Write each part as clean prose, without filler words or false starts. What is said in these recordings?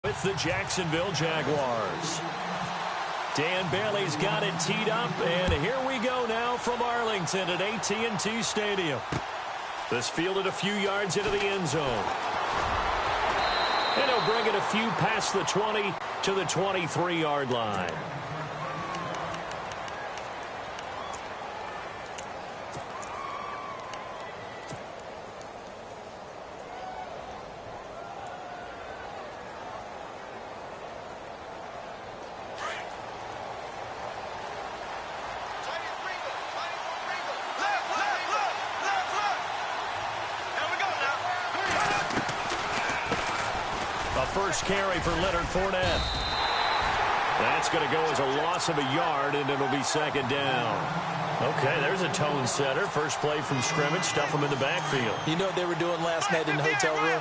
With the Jacksonville Jaguars. Dan Bailey's got it teed up, and here we go now from Arlington at AT&T Stadium. This fielded a few yards into the end zone. And he'll bring it a few past the 20 to the 23-yard line. First carry for Leonard Fournette. That's going to go as a loss of a yard, and it'll be second down. Okay, there's a tone setter. First play from scrimmage, stuff them in the backfield. You know what they were doing last night in the hotel room?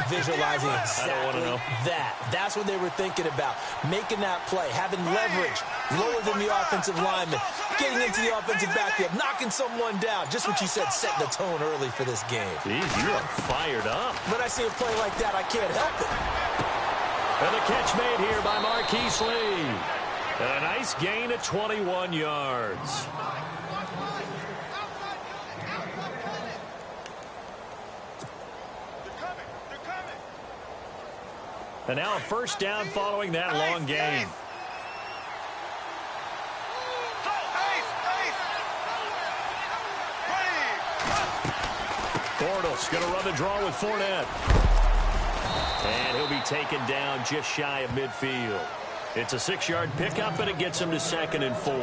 Visualizing exactly that. That's what they were thinking about. Making that play, having leverage, lower than the offensive lineman, getting into the offensive backfield, knocking someone down. Just what you said, setting the tone early for this game. Jeez, you are fired up. When I see a play like that, I can't help it. And the catch made here by Marquise Lee. And a nice gain of 21 yards. And now a first down following that long gain. Bortles going to run the draw with Fournette. And he'll be taken down just shy of midfield. It's a 6-yard pickup, and it gets him to 2nd and 4.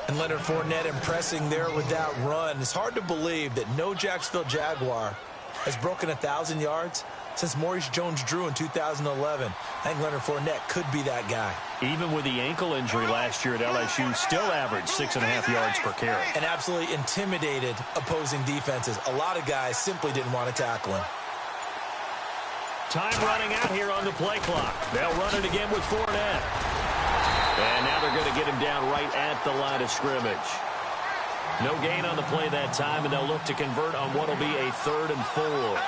And Leonard Fournette impressing there with that run. It's hard to believe that no Jacksonville Jaguar has broken 1,000 yards since Maurice Jones-Drew in 2011. I think Leonard Fournette could be that guy. Even with the ankle injury last year at LSU, still averaged 6.5 yards per carry. And absolutely intimidated opposing defenses. A lot of guys simply didn't want to tackle him. Time running out here on the play clock. They'll run it again with Fournette. And now they're going to get him down right at the line of scrimmage. No gain on the play that time, and they'll look to convert on what will be a 3rd and 4.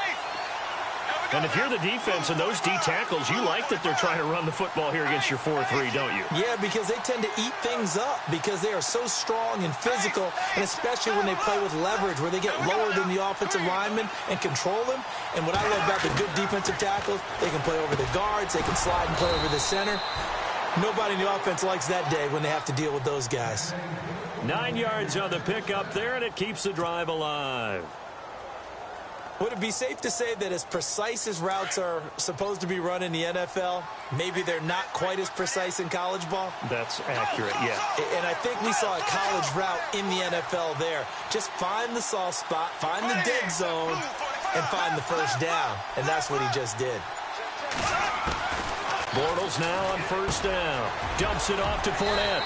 And if you're the defense and those D tackles, you like that they're trying to run the football here against your 4-3, don't you? Yeah, because they tend to eat things up because they are so strong and physical, and especially when they play with leverage where they get lower than the offensive lineman and control them. And what I love about the good defensive tackles, they can play over the guards, they can slide and play over the center. Nobody in the offense likes that day when they have to deal with those guys. 9 yards on the pickup there, and it keeps the drive alive. Would it be safe to say that as precise as routes are supposed to be run in the NFL, maybe they're not quite as precise in college ball? That's accurate, yeah. And I think we saw a college route in the NFL there. Just find the soft spot, find the dead zone, and find the first down. And that's what he just did. Bortles now on first down. Dumps it off to Fournette.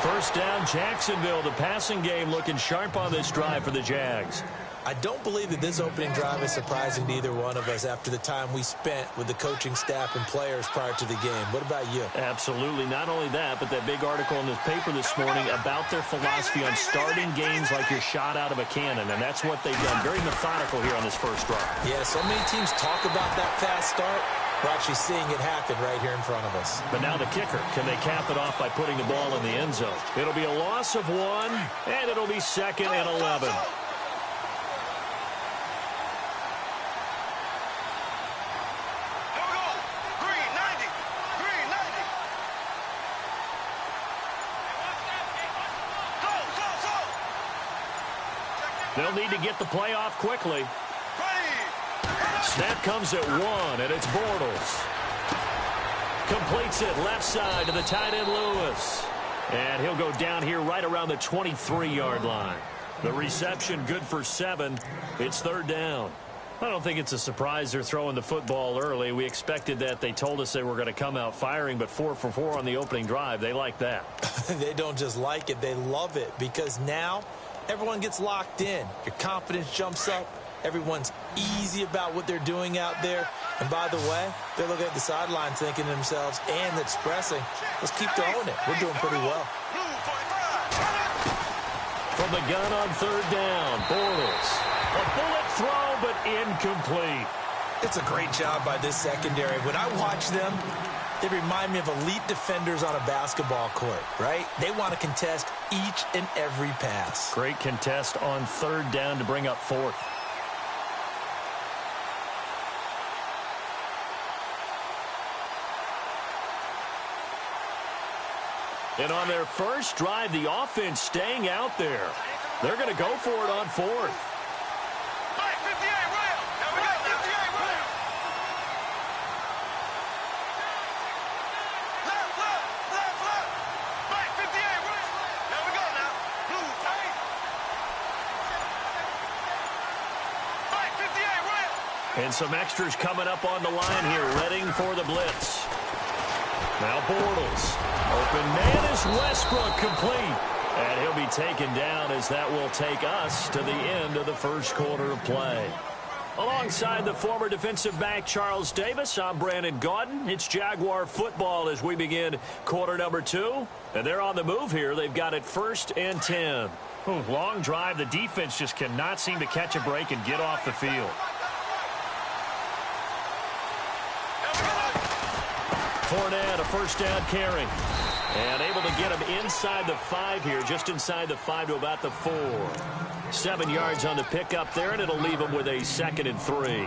First down, Jacksonville. The passing game looking sharp on this drive for the Jags. I don't believe that this opening drive is surprising to either one of us after the time we spent with the coaching staff and players prior to the game. What about you? Absolutely. Not only that, but that big article in the paper this morning about their philosophy on starting games like you're shot out of a cannon, and that's what they've done. Very methodical here on this first drive. Yeah, so many teams talk about that fast start. We're actually seeing it happen right here in front of us. But now the kicker. Can they cap it off by putting the ball in the end zone? It'll be a loss of 1, and it'll be 2nd and 11. They'll need to get the play off quickly. Snap comes at 1, and it's Bortles. Completes it left side to the tight end Lewis. And he'll go down here right around the 23-yard line. The reception good for 7. It's 3rd down. I don't think it's a surprise they're throwing the football early. We expected that. They told us they were going to come out firing, but 4 for 4 on the opening drive. They like that. They don't just like it. They love it because now everyone gets locked in. Your confidence jumps up. Everyone's easy about what they're doing out there. And by the way, they're looking at the sideline thinking to themselves and expressing, let's keep throwing it. We're doing pretty well. From the gun on 3rd down, Bortles. A bullet throw, but incomplete. It's a great job by this secondary. When I watch them, they remind me of elite defenders on a basketball court, right? They want to contest each and every pass. Great contest on third down to bring up fourth. And on their first drive, the offense staying out there. They're going to go for it on fourth. And some extras coming up on the line here, readying for the blitz. Now Bortles. Open man is Westbrook, complete. And he'll be taken down as that will take us to the end of the first quarter of play. Alongside the former defensive back Charles Davis, I'm Brandon Gaudin. It's Jaguar football as we begin quarter number 2. And they're on the move here. They've got it 1st and 10. Long drive. The defense just cannot seem to catch a break and get off the field. Fournette, a first down carry. And able to get him inside the 5 here, just inside the 5 to about the 4. 7 yards on the pickup there, and it'll leave him with a 2nd and 3.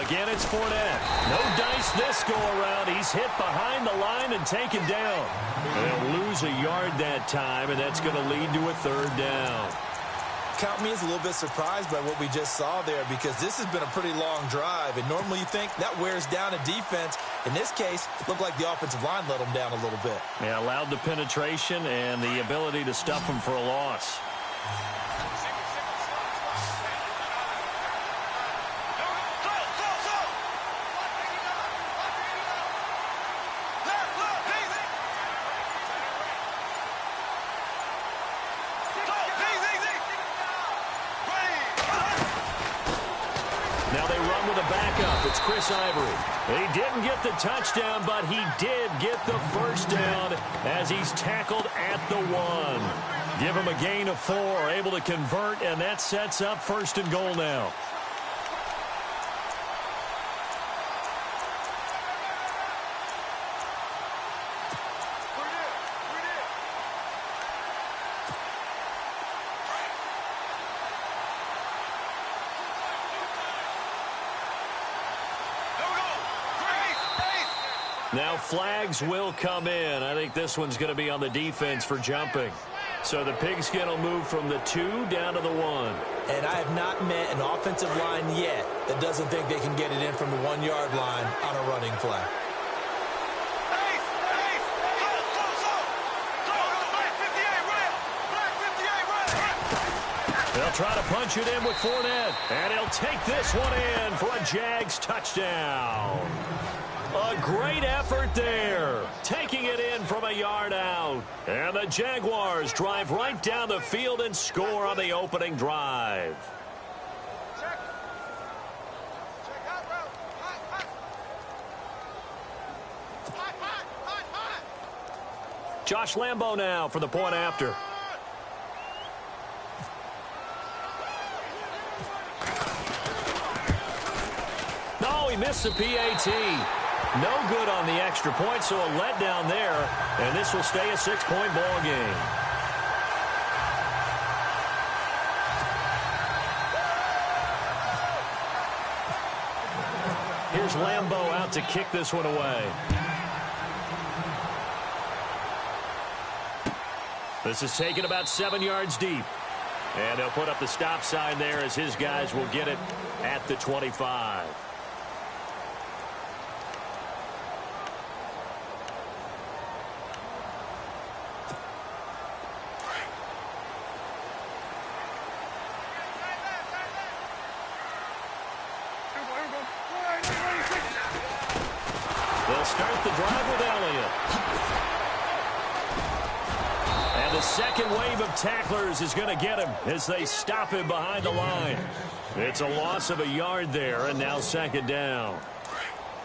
Again, it's Fournette. No dice this go-around. He's hit behind the line and taken down. They'll lose a yard that time, and that's going to lead to a 3rd down. Count me as a little bit surprised by what we just saw there, because this has been a pretty long drive, and normally you think that wears down a defense. In this case, it looked like the offensive line let them down a little bit. Yeah, allowed the penetration and the ability to stuff them for a loss. It's Chris Ivory. He didn't get the touchdown, but he did get the first down as he's tackled at the 1. Give him a gain of 4, able to convert, and that sets up 1st and goal now. Now flags will come in. I think this one's going to be on the defense for jumping. So the pigskin will move from the 2 down to the 1. And I have not met an offensive line yet that doesn't think they can get it in from the 1-yard line on a running play. They'll try to punch it in with Fournette. And he'll take this one in for a Jags touchdown. A great effort there, taking it in from a yard out. And the Jaguars drive right down the field and score on the opening drive. Josh Lambo now for the point after. No, he missed the PAT. No good on the extra point, so a letdown there, and this will stay a 6-point ball game. Here's Lambo out to kick this one away. This is taken about 7 yards deep. And they'll put up the stop sign there as his guys will get it at the 25. They'll start the drive with Elliott. And the second wave of tacklers is going to get him as they stop him behind the line. It's a loss of a yard there, and now second down.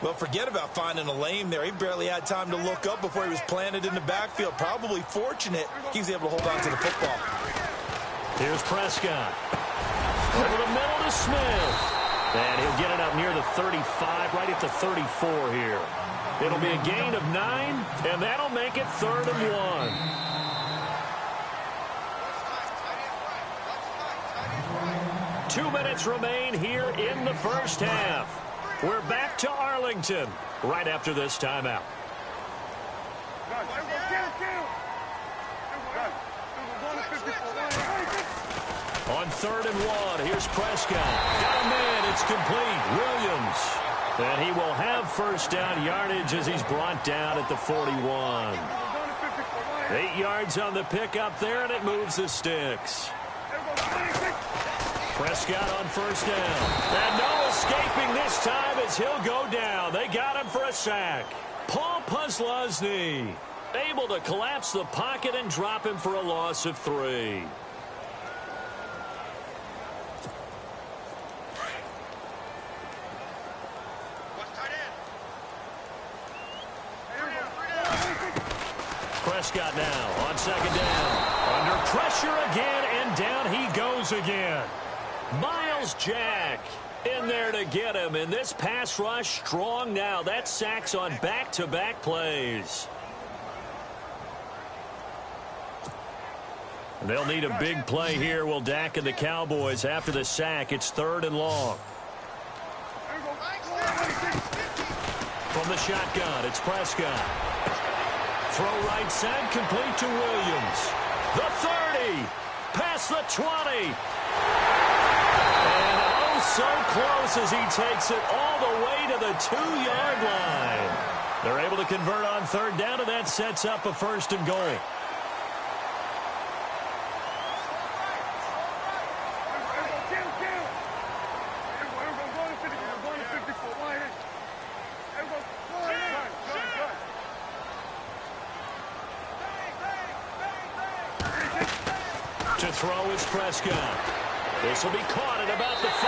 Well, forget about finding a lane there. He barely had time to look up before he was planted in the backfield. Probably fortunate he was able to hold on to the football. Here's Prescott. Over the middle to Smith. And he'll get it up near the 35, right at the 34 here. It'll be a gain of 9, and that'll make it 3rd and 1. 2 minutes remain here in the first half. We're back to Arlington right after this timeout. On 3rd and 1, here's Prescott. Got a man, it's complete. Williams. And he will have first down yardage as he's brought down at the 41. 8 yards on the pickup there, and it moves the sticks. Prescott on first down. And no escaping this time as he'll go down. They got him for a sack. Paul Puslosny able to collapse the pocket and drop him for a loss of 3. Prescott now on second down. Under pressure again, and down he goes again. Miles Jack in there to get him, and this pass rush strong now. That's sacks on back-to-back plays. They'll need a big play here. Will Dak and the Cowboys after the sack. It's 3rd and long. From the shotgun, it's Prescott. Throw right side, complete to Williams. The 30, past the 20. And oh, so close as he takes it all the way to the 2-yard line. They're able to convert on 3rd down, and that sets up a 1st and goal. To throw is Prescott. This will be caught at about the 5.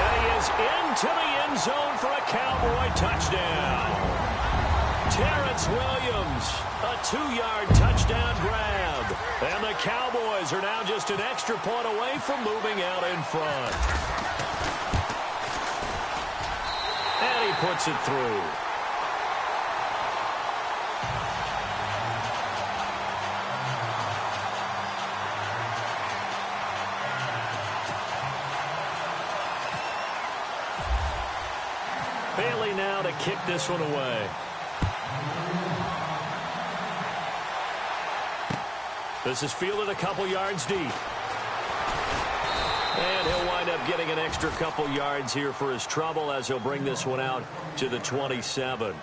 And he is into the end zone for a Cowboy touchdown. Terrence Williams, a 2-yard touchdown grab. And the Cowboys are now just an extra point away from moving out in front. And he puts it through. Bailey now to kick this one away. This is fielded a couple yards deep. And he'll wind up getting an extra couple yards here for his trouble as he'll bring this one out to the 27.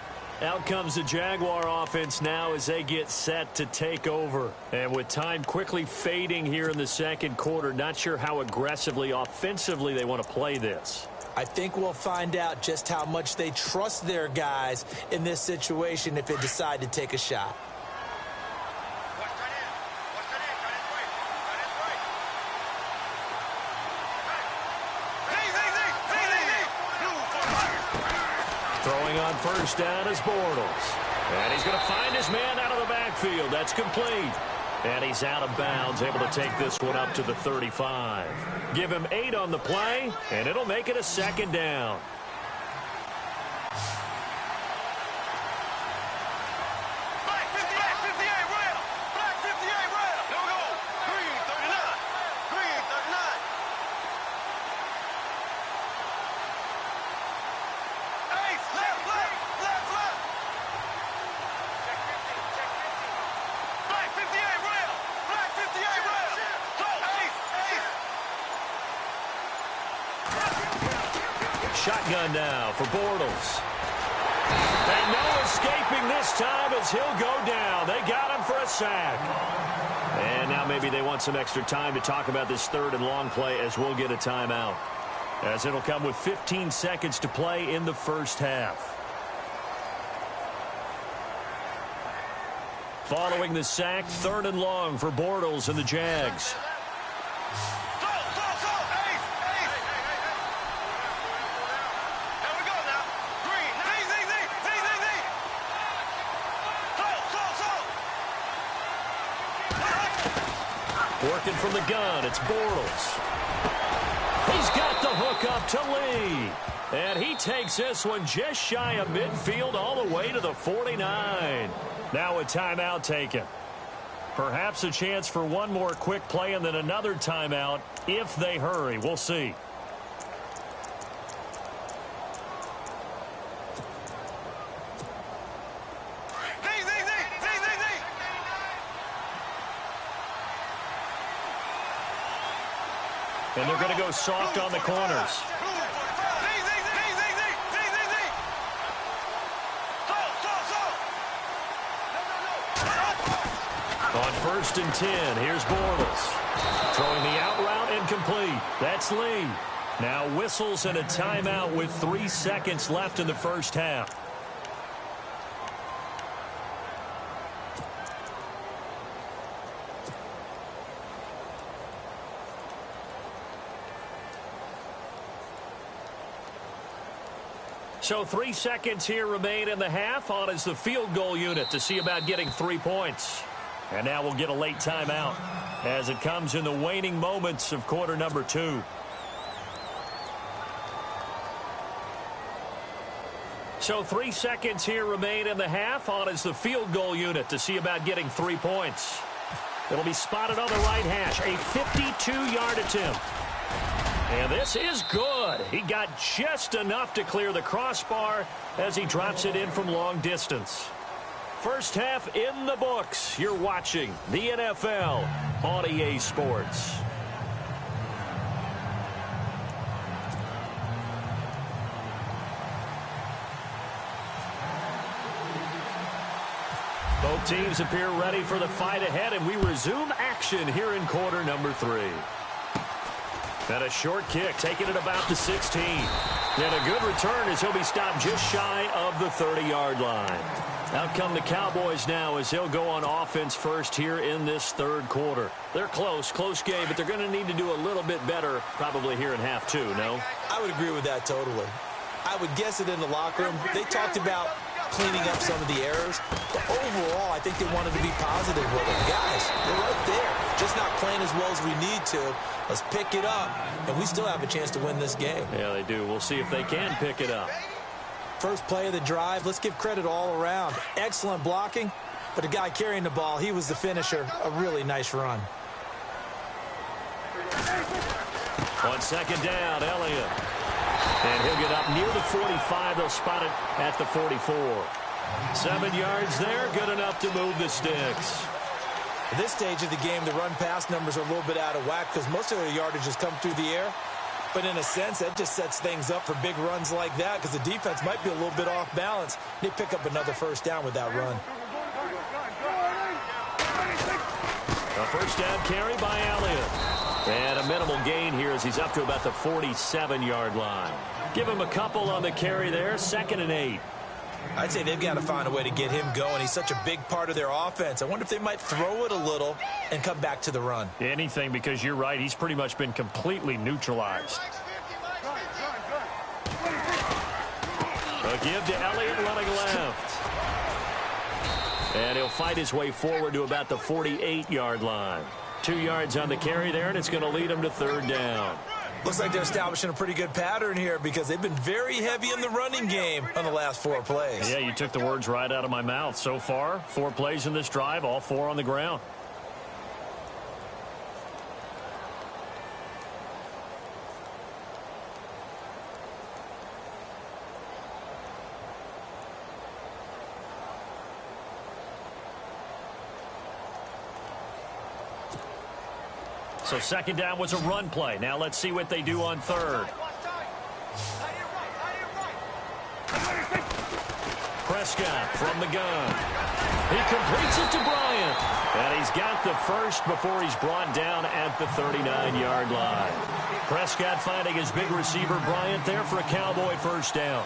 Out comes the Jaguar offense now as they get set to take over. And with time quickly fading here in the second quarter, not sure how aggressively, offensively they want to play this. I think we'll find out just how much they trust their guys in this situation if they decide to take a shot. Throwing on first down is Bortles. And he's going to find his man out of the backfield. That's complete. And he's out of bounds, able to take this one up to the 35. Give him 8 on the play, and it'll make it a second down. Shotgun now for Bortles. And no escaping this time as he'll go down. They got him for a sack. And now maybe they want some extra time to talk about this 3rd and long play as we'll get a timeout. As it'll come with 15 seconds to play in the first half. Following the sack, 3rd and long for Bortles and the Jags. Working from the gun, it's Bortles. He's got the hook up to Lee. And he takes this one just shy of midfield all the way to the 49. Now a timeout taken. Perhaps a chance for one more quick play and then another timeout if they hurry. We'll see. And they're going to go soft on the corners. On 1st and 10, here's Bortles. Throwing the out route incomplete. That's Lee. Now whistles and a timeout with 3 seconds left in the first half. So 3 seconds here remain in the half. On is the field goal unit to see about getting 3 points. And now we'll get a late timeout as it comes in the waning moments of quarter number 2. So 3 seconds here remain in the half. On is the field goal unit to see about getting 3 points. It'll be spotted on the right hash. A 52-yard attempt. And this is good. He got just enough to clear the crossbar as he drops it in from long distance. First half in the books. You're watching the NFL on EA Sports. Both teams appear ready for the fight ahead, and we resume action here in quarter number 3. And a short kick, taking it about the 16. And a good return as he'll be stopped just shy of the 30-yard line. Out come the Cowboys now as they'll go on offense first here in this 3rd quarter. They're close game, but they're going to need to do a little bit better probably here in half 2, no? I would agree with that totally. I would guess it in the locker room. They talked about cleaning up some of the errors, but overall, I think they wanted to be positive with them. Guys, they're right there, just not playing as well as we need to. Let's pick it up, and we still have a chance to win this game. Yeah, they do. We'll see if they can pick it up. First play of the drive, let's give credit all around. Excellent blocking, but the guy carrying the ball, he was the finisher. A really nice run. On 2nd down, Elliott. And he'll get up near the 45. They'll spot it at the 44. 7 yards there, good enough to move the sticks. At this stage of the game, the run-pass numbers are a little bit out of whack because most of their yardage has come through the air. But in a sense, that just sets things up for big runs like that because the defense might be a little bit off balance. They pick up another first down with that run. A first down carry by Elliott. And a minimal gain here as he's up to about the 47-yard line. Give him a couple on the carry there, 2nd and 8. I'd say they've got to find a way to get him going. He's such a big part of their offense. I wonder if they might throw it a little and come back to the run. Anything, because you're right. He's pretty much been completely neutralized. A give to Elliott running left. And he'll fight his way forward to about the 48-yard line. 2 yards on the carry there, and it's going to lead him to 3rd down. Looks like they're establishing a pretty good pattern here because they've been very heavy in the running game on the last 4 plays. Yeah, you took the words right out of my mouth. So far, 4 plays in this drive, all 4 on the ground. So 2nd down was a run play. Now let's see what they do on 3rd. Prescott from the gun. He completes it to Bryant. And he's got the first before he's brought down at the 39-yard line. Prescott finding his big receiver Bryant there for a Cowboy first down.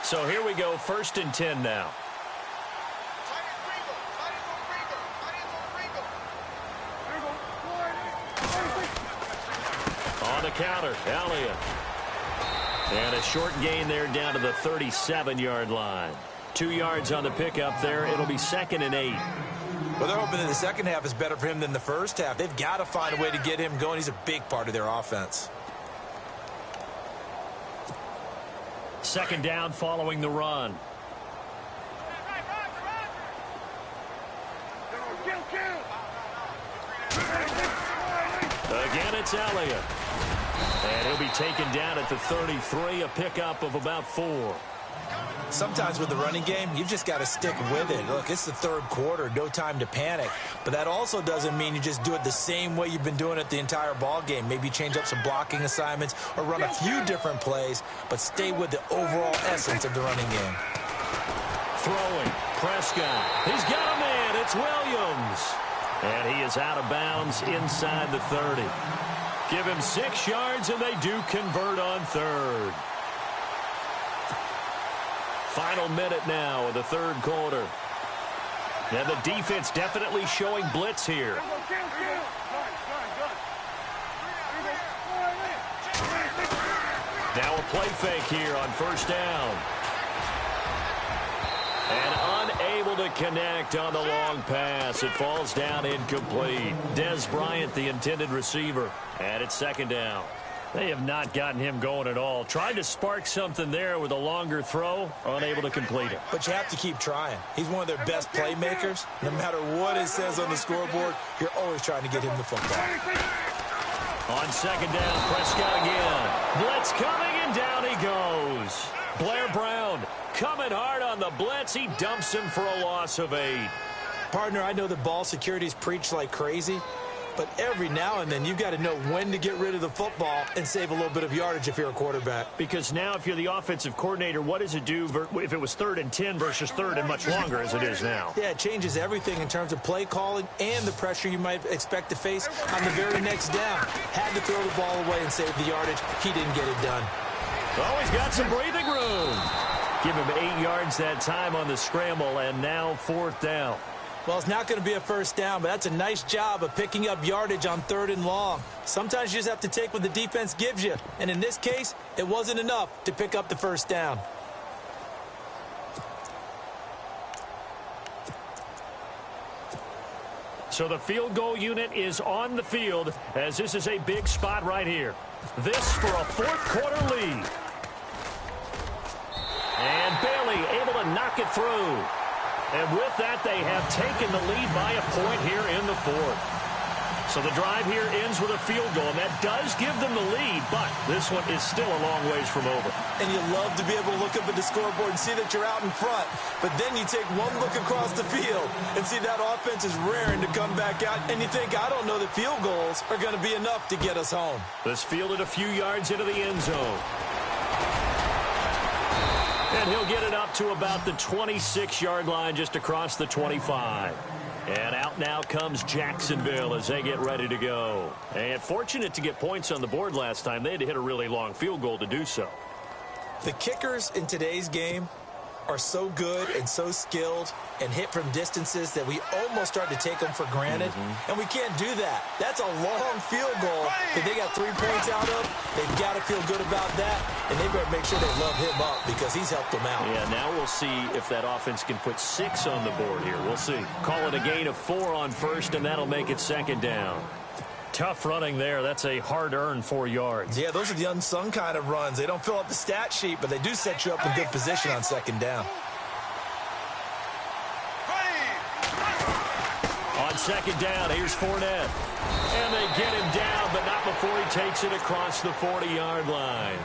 So here we go, 1st and 10 now. On the counter, Elliott. And a short gain there down to the 37-yard line. 2 yards on the pickup there. It'll be 2nd and 8. Well, they're hoping that the second half is better for him than the first half. They've got to find a way to get him going. He's a big part of their offense. 2nd down following the run. Again, it's Elliott. And he'll be taken down at the 33, a pickup of about 4. Sometimes with the running game, you've just got to stick with it. Look, it's the 3rd quarter, no time to panic. But that also doesn't mean you just do it the same way you've been doing it the entire ball game. Maybe change up some blocking assignments or run a few different plays, but stay with the overall essence of the running game. Throwing, Prescott. He's got a man. It's Williams. And he is out of bounds inside the 30. Give him 6 yards, and they do convert on 3rd. Final minute now of the 3rd quarter. And the defense definitely showing blitz here. Now a play fake here on 1st down. And unable to connect on the long pass. It falls down incomplete. Dez Bryant, the intended receiver. And it's 2nd down. They have not gotten him going at all. Tried to spark something there with a longer throw. Unable to complete it. But you have to keep trying. He's one of their best playmakers. No matter what it says on the scoreboard, you're always trying to get him the football. On 2nd down, Prescott again. Blitz coming, and down he goes. Blair Brown coming hard on the blitz. He dumps him for a loss of 8. Partner, I know that ball security's preached like crazy, but every now and then you've got to know when to get rid of the football and save a little bit of yardage if you're a quarterback. Because now if you're the offensive coordinator, what does it do if it was 3rd and 10 versus 3rd and much longer as it is now? Yeah, it changes everything in terms of play calling and the pressure you might expect to face on the very next down. Had to throw the ball away and save the yardage. He didn't get it done. Oh, he's got some breathing room. Give him 8 yards that time on the scramble, and now 4th down. Well, it's not going to be a 1st down, but that's a nice job of picking up yardage on 3rd and long. Sometimes you just have to take what the defense gives you, and in this case, it wasn't enough to pick up the 1st down. So the field goal unit is on the field, as this is a big spot right here. This for a 4th quarter lead. And Bailey able to knock it through. And with that, they have taken the lead by a point here in the 4th. So the drive here ends with a field goal, and that does give them the lead, but this one is still a long ways from over. And you love to be able to look up at the scoreboard and see that you're out in front, but then you take one look across the field and see that offense is raring to come back out, and you think, I don't know that field goals are going to be enough to get us home. This fielded a few yards into the end zone. And he'll get it up to about the 26-yard line, just across the 25. And out now comes Jacksonville as they get ready to go. And fortunate to get points on the board last time. They had to hit a really long field goal to do so. The kickers in today's game are so good and so skilled and hit from distances that we almost start to take them for granted. And we can't do that. That's a long field goal that they got 3 points out of. They've got to feel good about that, and they better make sure they love him up because he's helped them out. Yeah, now we'll see if that offense can put 6 on the board here. We'll see. Call it a gain of 4 on 1st, and that'll make it 2nd down. Tough running there. That's a hard-earned 4 yards. Yeah, those are the unsung kind of runs. They don't fill up the stat sheet, but they do set you up in good position on 2nd down. On 2nd down, here's Fournette. And they get him down, but not before he takes it across the 40-yard line.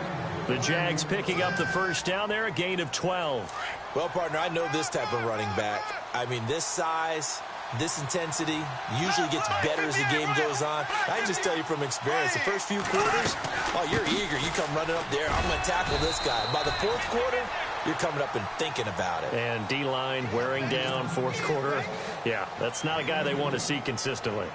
The Jags picking up the 1st down there, a gain of 12. Well, partner, I know this type of running back. I mean, this size, this intensity usually gets better as the game goes on. I can just tell you from experience, the first few quarters, oh, you're eager. You come running up there, I'm going to tackle this guy. By the 4th quarter, you're coming up and thinking about it. And D-line wearing down 4th quarter. Yeah, that's not a guy they want to see consistently.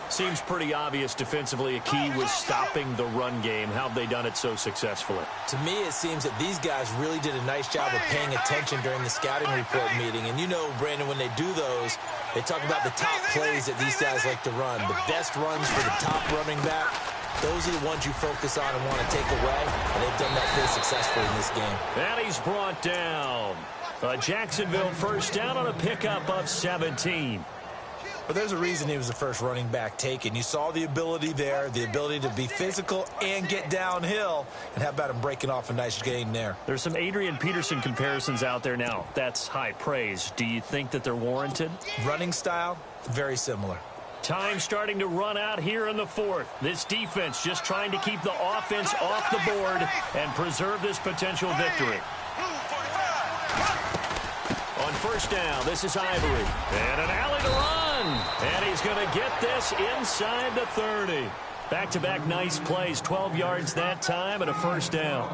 Seems pretty obvious defensively a key was stopping the run game. How have they done it so successfully? To me, it seems that these guys really did a nice job of paying attention during the scouting report meeting. And you know, Brandon, when they do those, they talk about the top plays that these guys like to run. The best runs for the top running back, those are the ones you focus on and want to take away. And they've done that pretty successfully in this game. And he's brought down. A Jacksonville first down on a pickup of 17. But there's a reason he was the first running back taken. You saw the ability there, the ability to be physical and get downhill. And how about him breaking off a nice gain there? There's some Adrian Peterson comparisons out there now. That's high praise. Do you think that they're warranted? Running style, very similar. Time starting to run out here in the fourth. This defense just trying to keep the offense off the board and preserve this potential victory. On first down, this is Ivory. And an alley to run. And he's going to get this inside the 30. Back-to-back nice plays, 12 yards that time and a first down.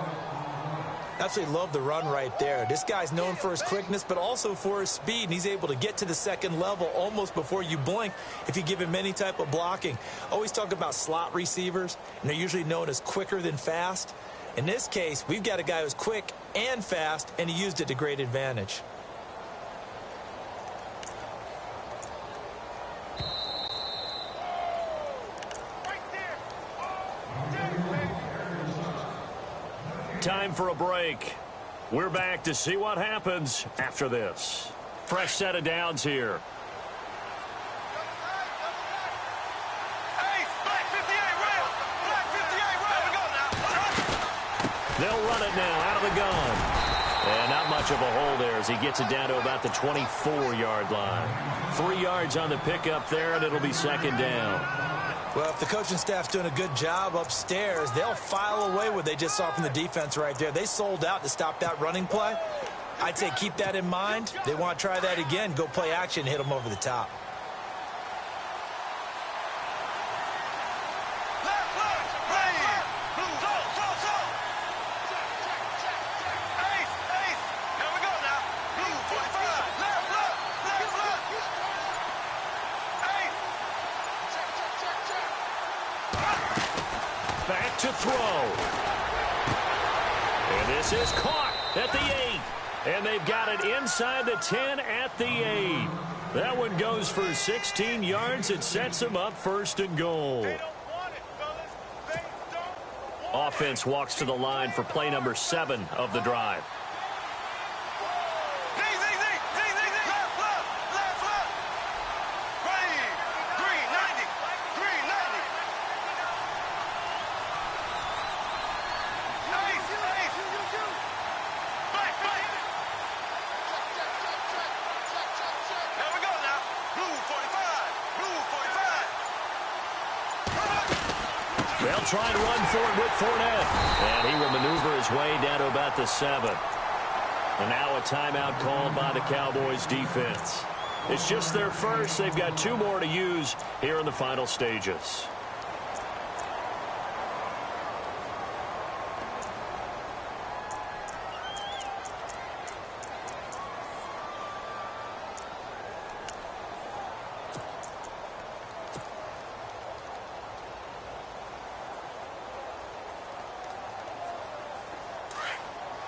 Absolutely love the run right there. This guy's known for his quickness, but also for his speed. And he's able to get to the second level almost before you blink if you give him any type of blocking. Always talk about slot receivers, and they're usually known as quicker than fast. In this case, we've got a guy who's quick and fast, and he used it to great advantage. Time for a break. We're back to see what happens after this. Fresh set of downs here. They'll run it now out of the gun. And not much of a hole there as he gets it down to about the 24-yard line. 3 yards on the pickup there, and it'll be second down. Well, if the coaching staff's doing a good job upstairs, they'll file away what they just saw from the defense right there. They sold out to stop that running play. I'd say keep that in mind. They want to try that again, go play action, hit them over the top. Back to throw. And this is caught at the 8. And they've got it inside the 10 at the 8. That one goes for 16 yards. It sets them up first and goal. Offense walks to the line for play number 7 of the drive. They'll try and run for it with Fournette. And he will maneuver his way down to about the 7. And now a timeout called by the Cowboys defense. It's just their first. They've got 2 more to use here in the final stages.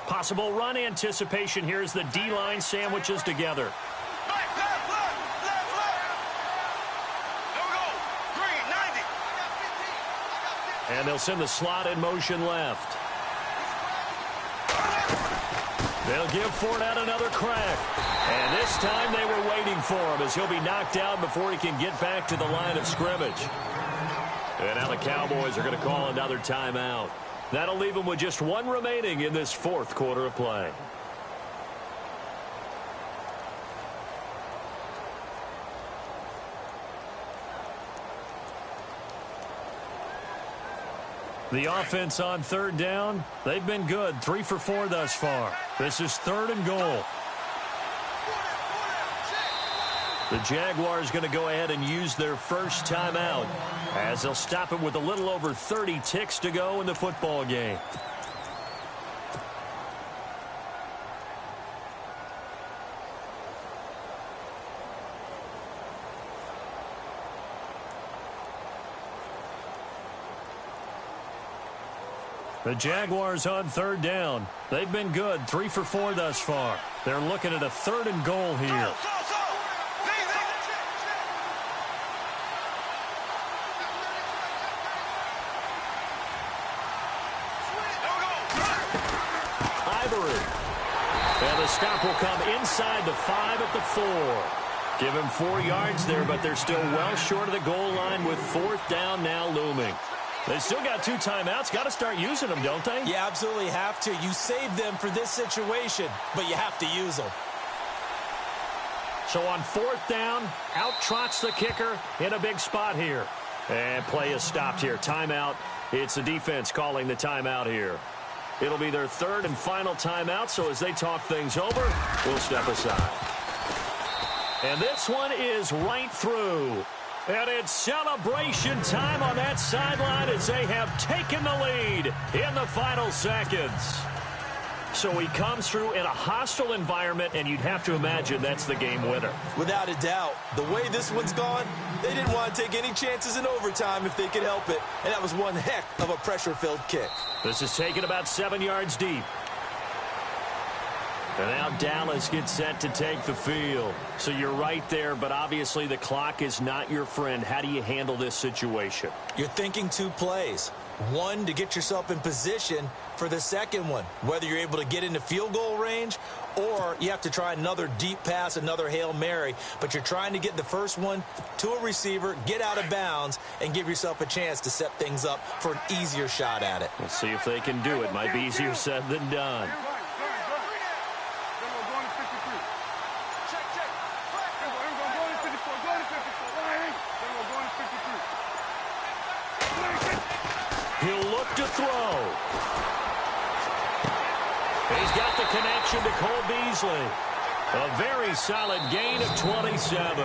Possible run anticipation here as the D-line sandwiches together. And they'll send the slot in motion left. They'll give Fournette another crack. And this time they were waiting for him as he'll be knocked down before he can get back to the line of scrimmage. And now the Cowboys are going to call another timeout. That'll leave them with just 1 remaining in this 4th quarter of play. The offense on 3rd down, they've been good. 3 for 4 thus far. This is 3rd and goal. The Jaguars going to go ahead and use their first timeout as they'll stop it with a little over 30 ticks to go in the football game. The Jaguars on third down. They've been good, 3 for 4 thus far. They're looking at a 3rd and goal here. And the stop will come inside the 5 at the 4. Give him 4 yards there, but they're still well short of the goal line with 4th down now looming. They still got 2 timeouts. Got to start using them, don't they? You absolutely have to. You save them for this situation, but you have to use them. So on 4th down, out trots the kicker in a big spot here. And play is stopped here. Timeout. It's the defense calling the timeout here. It'll be their 3rd and final timeout, so as they talk things over, we'll step aside. And this one is right through. And it's celebration time on that sideline as they have taken the lead in the final seconds. So he comes through in a hostile environment, and you'd have to imagine that's the game winner. Without a doubt. The way this one's gone, they didn't want to take any chances in overtime if they could help it. And that was one heck of a pressure-filled kick. This is taken about 7 yards deep. And now Dallas gets set to take the field. So you're right there, but obviously the clock is not your friend. How do you handle this situation? You're thinking 2 plays. One, to get yourself in position for the second one, whether you're able to get into field goal range or you have to try another deep pass, another Hail Mary. But you're trying to get the first one to a receiver, get out of bounds, and give yourself a chance to set things up for an easier shot at it. We'll see if they can do it. Might be easier said than done. He'll look to throw. He's got the connection to Cole Beasley. A very solid gain of 27.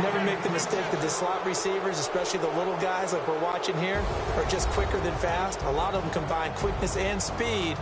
Never make the mistake that the slot receivers, especially the little guys like we're watching here, are just quicker than fast. A lot of them combine quickness and speed,